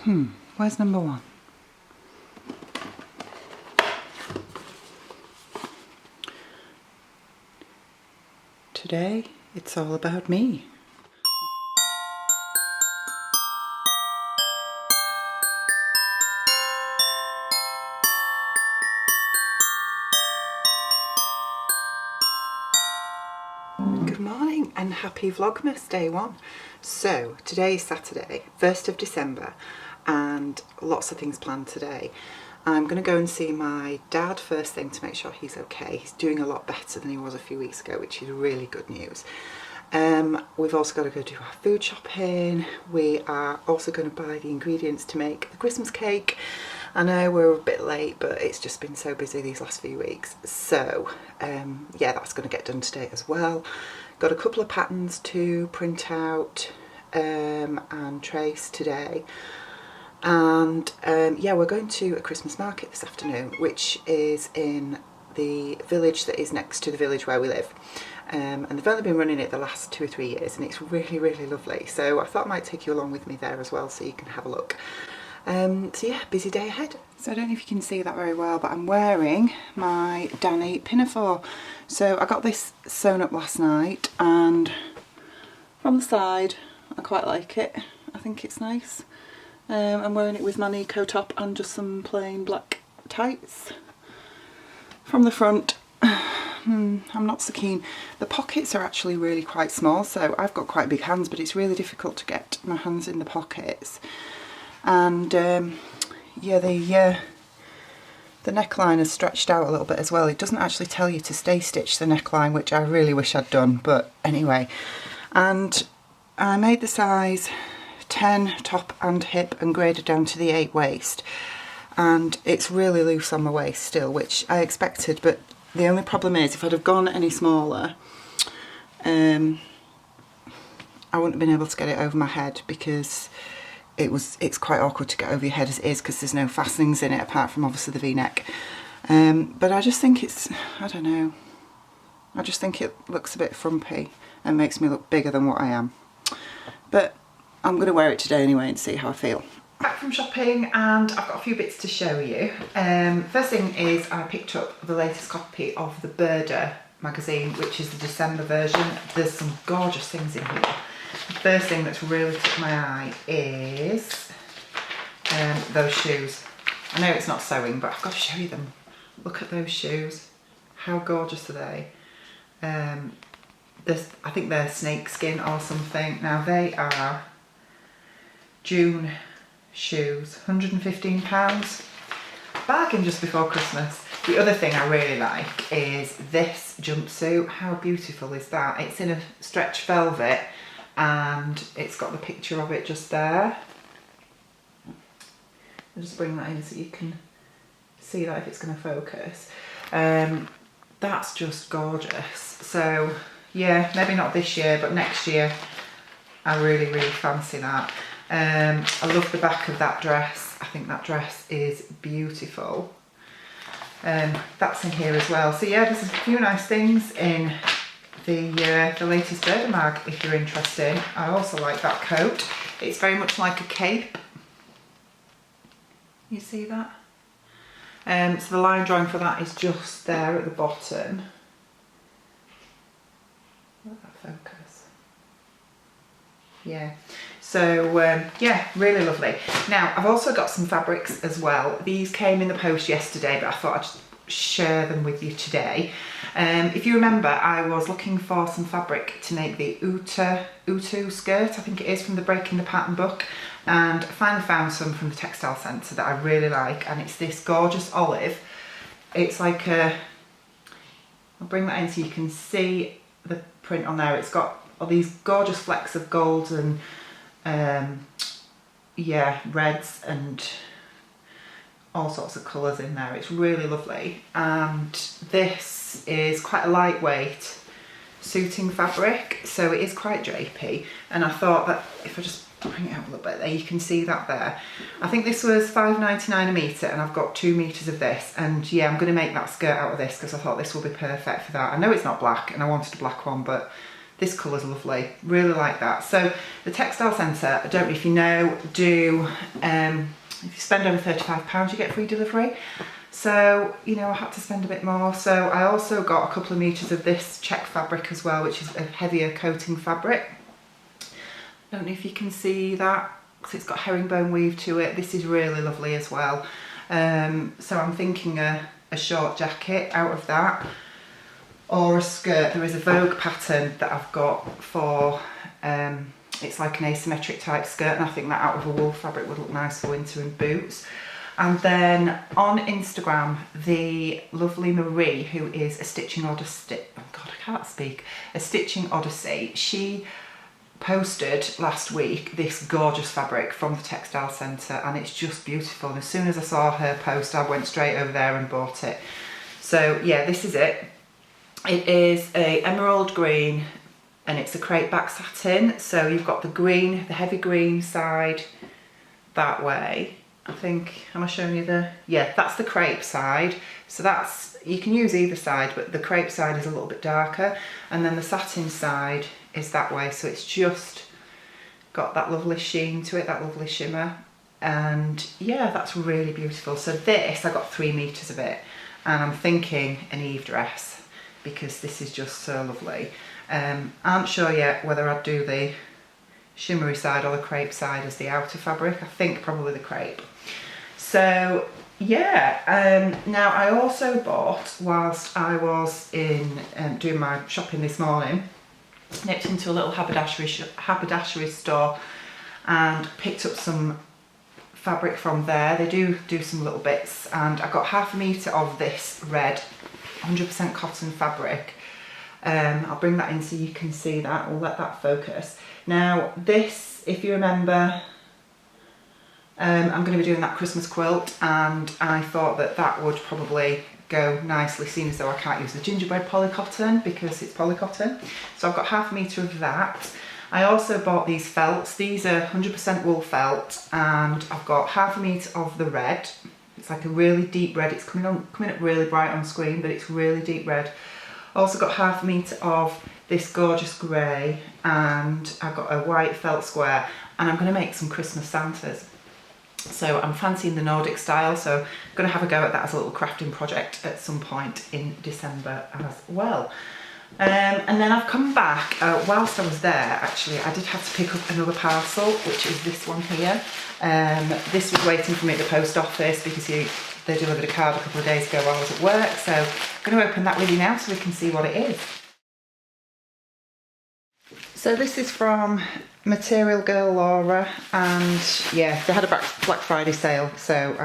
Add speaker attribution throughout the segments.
Speaker 1: Where's number 1? Today, it's all about me. Good morning and happy Vlogmas day 1. So today is Saturday, 1st of December, and lots of things planned today. I'm going to go and see my dad first thing to make sure he's okay. He's doing a lot better than he was a few weeks ago, which is really good news. We've also got to go do our food shopping. We are also going to buy the ingredients to make the Christmas cake. I know we're a bit late, but it's just been so busy these last few weeks. So yeah, that's going to get done today as well. Got a couple of patterns to print out and trace today. And yeah, we're going to a Christmas market this afternoon, which is in the village that is next to the village where we live. And they've only been running it the last 2 or 3 years, and it's really, really lovely. So I thought I might take you along with me there as well, so you can have a look. So yeah, busy day ahead. So I don't know if you can see that very well, but I'm wearing my Danny pinafore. So I got this sewn up last night, and from the side I quite like it. I think it's nice. I'm wearing it with my Nico top and just some plain black tights. From the front, I'm not so keen. The pockets are actually really quite small, so I've got quite big hands, but it's really difficult to get my hands in the pockets. And yeah, the neckline is stretched out a little bit as well. It doesn't actually tell you to stay stitch the neckline, which I really wish I'd done, but anyway. And I made the size 10 top and hip and graded down to the 8 waist, and it's really loose on my waist still, which I expected, but the only problem is if I'd have gone any smaller, I wouldn't have been able to get it over my head, because it's quite awkward to get over your head as it is, because there's no fastenings in it apart from obviously the V-neck. But I just think it's, I don't know, I just think it looks a bit frumpy and makes me look bigger than what I am. But I'm going to wear it today anyway and see how I feel. Back from shopping, and I've got a few bits to show you. First thing is I picked up the latest copy of the Birder magazine, which is the December version. There's some gorgeous things in here. The first thing that's really took my eye is those shoes. I know it's not sewing, but I've got to show you them. Look at those shoes. How gorgeous are they? I think they're snakeskin or something. Now they are June shoes, £115. Bargain just before Christmas. The other thing I really like is this jumpsuit. How beautiful is that? It's in a stretch velvet, and it's got the picture of it just there. I'll just bring that in so you can see that if it's going to focus. That's just gorgeous. So yeah, maybe not this year, but next year I really, really fancy that. I love the back of that dress. I think that dress is beautiful. That's in here as well. So yeah, there's a few nice things in the latest Birder mag if you're interested. I also like that coat. It's very much like a cape. You see that? So the line drawing for that is just there at the bottom. Let that focus. Yeah. So yeah, really lovely. Now I've also got some fabrics as well. These came in the post yesterday, but I thought I'd just share them with you today. If you remember, I was looking for some fabric to make the Utu skirt, I think it is, from the Breaking the Pattern book, and I finally found some from the Textile Centre that I really like, and it's this gorgeous olive. It's like a, I'll bring that in so you can see the print on there. It's got all these gorgeous flecks of gold and yeah, reds and all sorts of colours in there. It's really lovely, and this is quite a lightweight suiting fabric, so it is quite drapey, and I thought that if I just bring it up a little bit there, you can see that there. I think this was £5.99 a metre, and I've got 2 metres of this, and yeah, I'm going to make that skirt out of this because I thought this will be perfect for that. I know it's not black and I wanted a black one, but This colour's lovely, really like that. So the textile centre, I don't know if you know, do, if you spend over £35 you get free delivery. So, you know, I had to spend a bit more. So I also got a couple of metres of this check fabric as well, which is a heavier coating fabric. I don't know if you can see that, because it's got herringbone weave to it. This is really lovely as well. So I'm thinking a short jacket out of that, or a skirt. There is a Vogue pattern that I've got for, it's like an asymmetric type skirt, and I think that out of a wool fabric would look nice for winter and boots. And then on Instagram, the lovely Marie, who is a Stitching Odyssey, oh God, I can't speak, a Stitching Odyssey, she posted last week this gorgeous fabric from the textile centre, and it's just beautiful. And as soon as I saw her post, I went straight over there and bought it. So yeah, this is it. It is a emerald green, and it's a crepe back satin. So you've got the green, the heavy green side that way. I think, am I showing you the, yeah, that's the crepe side. So that's, you can use either side, but the crepe side is a little bit darker. And then the satin side is that way. So it's just got that lovely sheen to it, that lovely shimmer. And yeah, that's really beautiful. So this, I got 3 meters of it, and I'm thinking an Eve dress, because this is just so lovely. Aren't sure yet whether I'd do the shimmery side or the crepe side as the outer fabric. I think probably the crepe. So yeah, now I also bought, whilst I was in doing my shopping this morning, nipped into a little haberdashery store and picked up some fabric from there. They do some little bits, and I got half a metre of this red 100% cotton fabric. I'll bring that in so you can see that. We'll let that focus. Now this, if you remember, I'm going to be doing that Christmas quilt, and I thought that that would probably go nicely, seeing as though I can't use the gingerbread polycotton because it's polycotton. So I've got half a metre of that. I also bought these felts. These are 100% wool felt, and I've got half a metre of the red. It's like a really deep red. It's coming up really bright on screen, but it's really deep red. Also got half a metre of this gorgeous grey, and I've got a white felt square, and I'm going to make some Christmas Santas. So I'm fancying the Nordic style, so I'm going to have a go at that as a little crafting project at some point in December as well. And then I've come back, whilst I was there actually, I did have to pick up another parcel, which is this one here. This was waiting for me at the post office because they delivered a card a couple of days ago while I was at work, so I'm going to open that with you now so we can see what it is. So this is from Material Girl Laura, and yeah, they had a Black Friday sale, so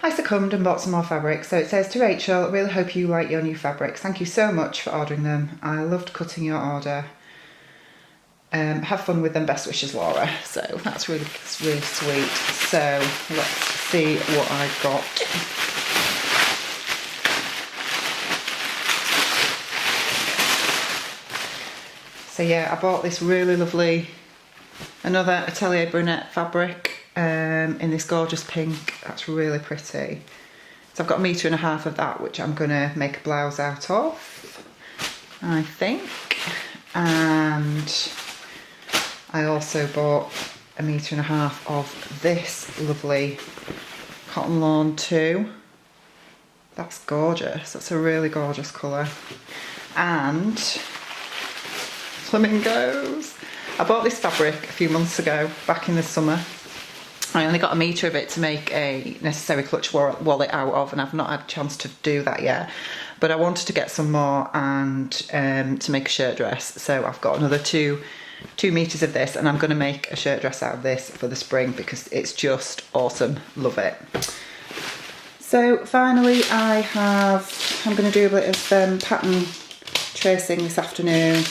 Speaker 1: I succumbed and bought some more fabric. So it says, to Rachel, I really hope you like your new fabrics. Thank you so much for ordering them. I loved cutting your order. Have fun with them. Best wishes, Laura. So that's really sweet. So let's see what I got. So yeah, I bought this really lovely, another Atelier Brunette fabric in this gorgeous pink. That's really pretty. So I've got 1.5 meters of that, which I'm going to make a blouse out of, I think. And I also bought 1.5 meters of this lovely cotton lawn too. That's gorgeous. That's a really gorgeous colour. And flamingos. I bought this fabric a few months ago, back in the summer. I only got 1 metre of it to make a necessary clutch wallet out of, and I've not had a chance to do that yet. But I wanted to get some more and to make a shirt dress. So I've got another 2 meters of this, and I'm going to make a shirt dress out of this for the spring because it's just awesome. Love it. So finally I'm going to do a bit of pattern tracing this afternoon.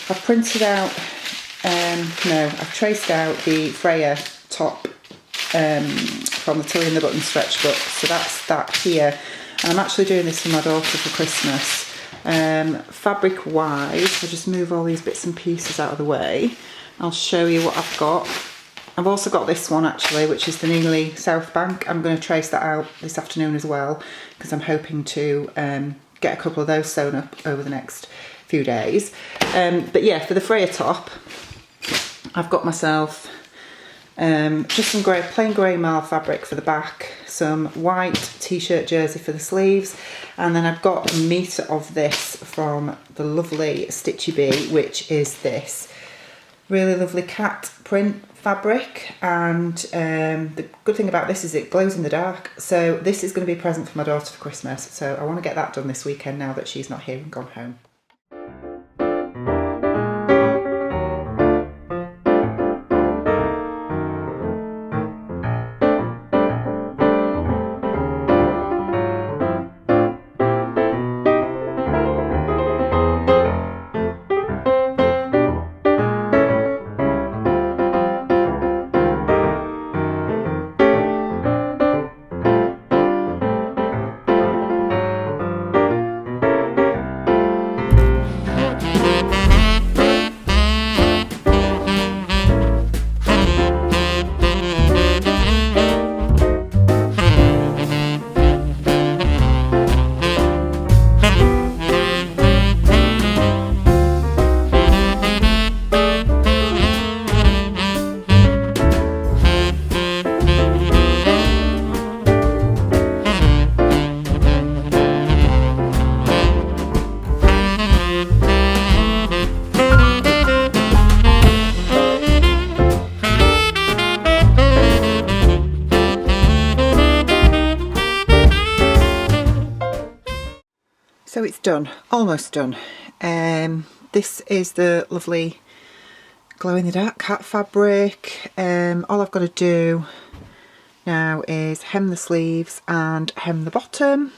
Speaker 1: I've printed out, I've traced out the Freya top from the Tilly and the Button stretch book. So that's that here. And I'm actually doing this for my daughter for Christmas. Fabric wise, I'll just move all these bits and pieces out of the way. I'll show you what I've got. I've also got this one actually, which is the Neely South Bank. I'm going to trace that out this afternoon as well, because I'm hoping to get a couple of those sewn up over the next few days. But yeah, for the Freya top, I've got myself just some plain grey marl fabric for the back, some white t-shirt jersey for the sleeves, and then I've got a metre of this from the lovely Stitchy Bee, which is this really lovely cat print fabric. And the good thing about this is it glows in the dark, so this is going to be a present for my daughter for Christmas, so I want to get that done this weekend now that she's not here and gone home. So it's done, almost done. This is the lovely glow in the dark cat fabric. All I've got to do now is hem the sleeves and hem the bottom.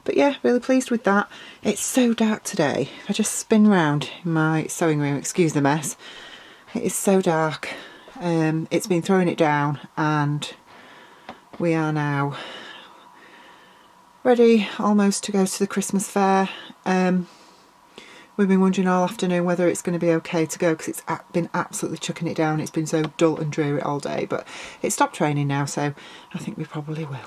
Speaker 1: But yeah, really pleased with that. It's so dark today. If I just spin round in my sewing room, excuse the mess, it is so dark. It's been throwing it down, and we are now ready almost to go to the Christmas fair. We've been wondering all afternoon whether it's going to be okay to go, because it's been absolutely chucking it down. It's been so dull and dreary all day, but it stopped raining now, so I think we probably will.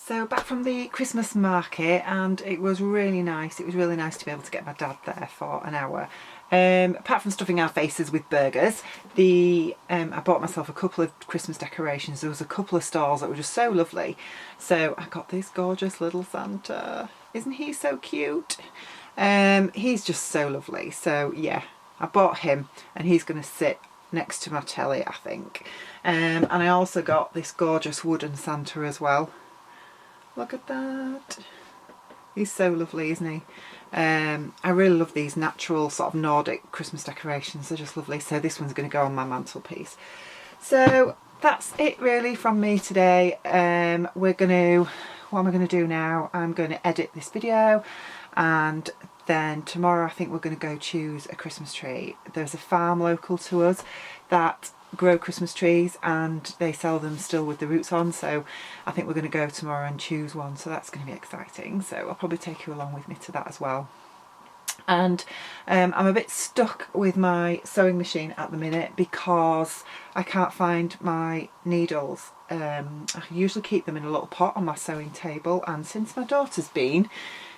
Speaker 1: So back from the Christmas market, and it was really nice. It was really nice to be able to get my dad there for an hour. Apart from stuffing our faces with burgers, I bought myself a couple of Christmas decorations. There was a couple of stalls that were just so lovely. So I got this gorgeous little Santa. Isn't he so cute? He's just so lovely. So yeah, I bought him, and he's going to sit next to my telly, I think. And I also got this gorgeous wooden Santa as well. Look at that. He's so lovely, isn't he? I really love these natural sort of Nordic Christmas decorations. They're just lovely. So this one's going to go on my mantelpiece. So that's it really from me today. What am I going to do now? I'm going to edit this video, and then tomorrow I think we're going to go choose a Christmas tree. There's a farm local to us that grow Christmas trees, and they sell them still with the roots on, so I think we're going to go tomorrow and choose one, so that's going to be exciting. So I'll probably take you along with me to that as well. And I'm a bit stuck with my sewing machine at the minute because I can't find my needles. I usually keep them in a little pot on my sewing table, and since my daughter's been,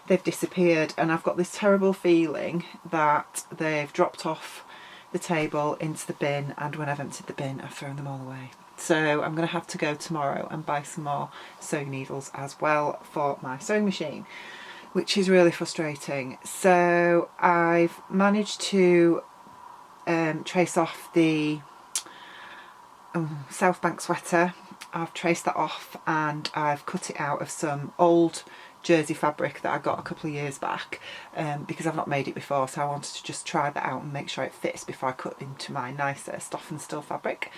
Speaker 1: they've disappeared, and I've got this terrible feeling that they've dropped off the table into the bin, and when I've emptied the bin I've thrown them all away. So I'm going to have to go tomorrow and buy some more sewing needles as well for my sewing machine, which is really frustrating. So I've managed to trace off the South Bank sweater. I've traced that off, and I've cut it out of some old jersey fabric that I got a couple of years back, because I've not made it before, so I wanted to just try that out and make sure it fits before I cut into my nicer Stuff and Still fabric.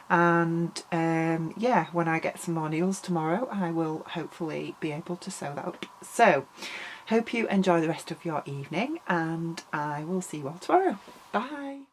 Speaker 1: And yeah, when I get some more needles tomorrow, I will hopefully be able to sew that up. So hope you enjoy the rest of your evening, and I will see you all tomorrow. Bye.